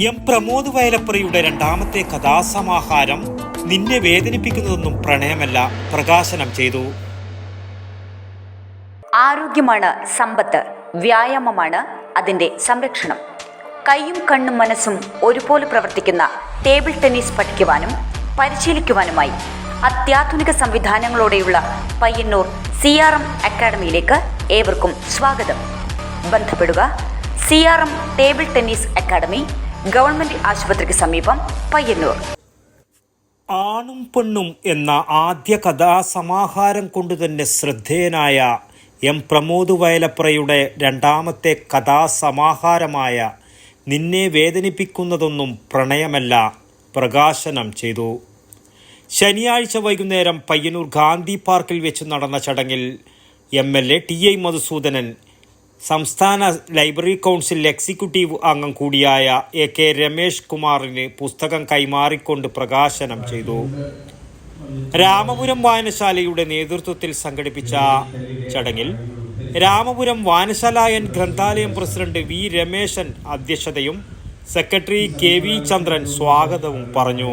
M Pramod വയലപ്പുറയുടെ രണ്ടാമത്തെ കഥാസമാഹാരം നിന്നെ വേദനിപ്പിക്കുന്നതൊന്നും പ്രണയമല്ല പ്രകാശനം ചെയ്തു. ആരോഗ്യമാണ് സമ്പത്ത്, വ്യായാമമാണ് അതിൻ്റെ സംരക്ഷണം. കൈയും കണ്ണും മനസ്സും ഒരുപോലെ പ്രവർത്തിക്കുന്ന ടേബിൾ ടെന്നീസ് പഠിക്കുവാനും പരിശീലിക്കുവാനുമായി അത്യാധുനിക സംവിധാനങ്ങളോടെയുള്ള പയ്യന്നൂർ CRM അക്കാഡമിയിലേക്ക് ഏവർക്കും സ്വാഗതം. ബന്ധപ്പെടുക CRM table tennis academy, government ആശുപത്രിക്ക് സമീപം, പയ്യന്നൂർ. ആണും പെണ്ണും എന്ന ആദ്യ കഥാസമാഹാരം കൊണ്ടുതന്നെ ശ്രദ്ധേയനായ എം പ്രമോദ് വയലപ്പുറയുടെ രണ്ടാമത്തെ കഥാസമാഹാരമായ നിന്നെ വേദനിപ്പിക്കുന്നതൊന്നും പ്രണയമല്ല പ്രകാശനം ചെയ്തു. ശനിയാഴ്ച വൈകുന്നേരം പയ്യന്നൂർ ഗാന്ധി പാർക്കിൽ വെച്ച് നടന്ന ചടങ്ങിൽ MLA TI മധുസൂദനൻ, സംസ്ഥാന ലൈബ്രറി കൗൺസിൽ എക്സിക്യൂട്ടീവ് അംഗം കൂടിയായ AK രമേഷ് കുമാറിന് പുസ്തകം കൈമാറിക്കൊണ്ട് പ്രകാശനം ചെയ്തു. രാമപുരം വായനശാലയുടെ നേതൃത്വത്തിൽ സംഘടിപ്പിച്ച ചടങ്ങിൽ രാമപുരം വായനശാല ഗ്രന്ഥാലയം പ്രസിഡന്റ് V രമേശൻ അധ്യക്ഷതയും സെക്രട്ടറി KV ചന്ദ്രൻ സ്വാഗതവും പറഞ്ഞു.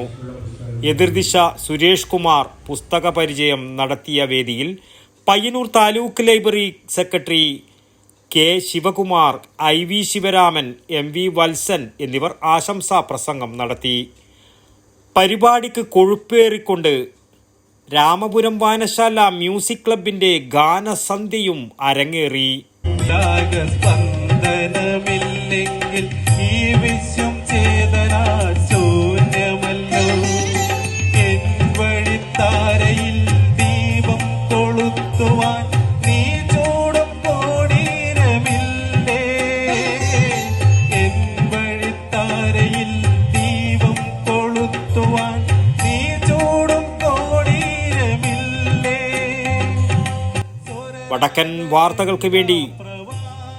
എതിർദിശ സുരേഷ് കുമാർ പുസ്തക പരിചയം നടത്തിയ വേദിയിൽ Payyanur taluk library secretary K Sivakumar, IV Sivaraman, MV Valsan എന്നിവർ ആശംസാ പ്രസംഗം നടത്തി. പരിപാടിക്ക് കൊഴുപ്പേറിക്കൊണ്ട് രാമപുരം വായനശാല മ്യൂസിക് ക്ലബിന്റെ ഗാനസന്ധ്യയും അരങ്ങേറി. വടക്കൻ വാർത്തകൾക്ക് വേണ്ടി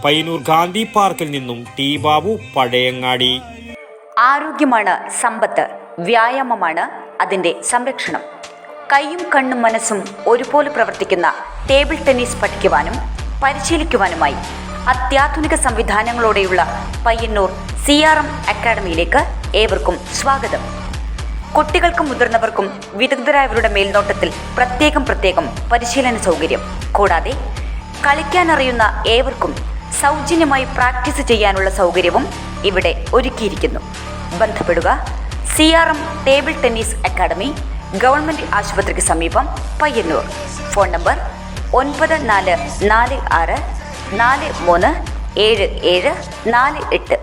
പയ്യന്നൂർ ഗാന്ധി പാർക്കിൽ നിന്നും T ബാബു, പഴയങ്ങാടി. ആരോഗ്യമാണ് സമ്പത്ത്, വ്യായാമമാണ് അതിൻ്റെ സംരക്ഷണം. കൈയും കണ്ണും മനസ്സും ഒരുപോലെ പ്രവർത്തിക്കുന്ന ടേബിൾ ടെന്നീസ് പഠിക്കുവാനും പരിശീലിക്കുവാനുമായി അത്യാധുനിക സംവിധാനങ്ങളോടെയുള്ള പയ്യന്നൂർ CRM അക്കാഡമിയിലേക്ക് ഏവർക്കും സ്വാഗതം. കുട്ടികൾക്കും മുതിർന്നവർക്കും വിദഗ്ധരായവരുടെ മേൽനോട്ടത്തിൽ പ്രത്യേകം പരിശീലന സൗകര്യം. കൂടാതെ കളിക്കാനറിയുന്ന ഏവർക്കും സൗജന്യമായി പ്രാക്ടീസ് ചെയ്യാനുള്ള സൗകര്യവും ഇവിടെ ഒരുക്കിയിരിക്കുന്നു. ബന്ധപ്പെടുക CRM table tennis academy, government ആശുപത്രിക്ക് സമീപം, പയ്യന്നൂർ. Phone number 9446437748.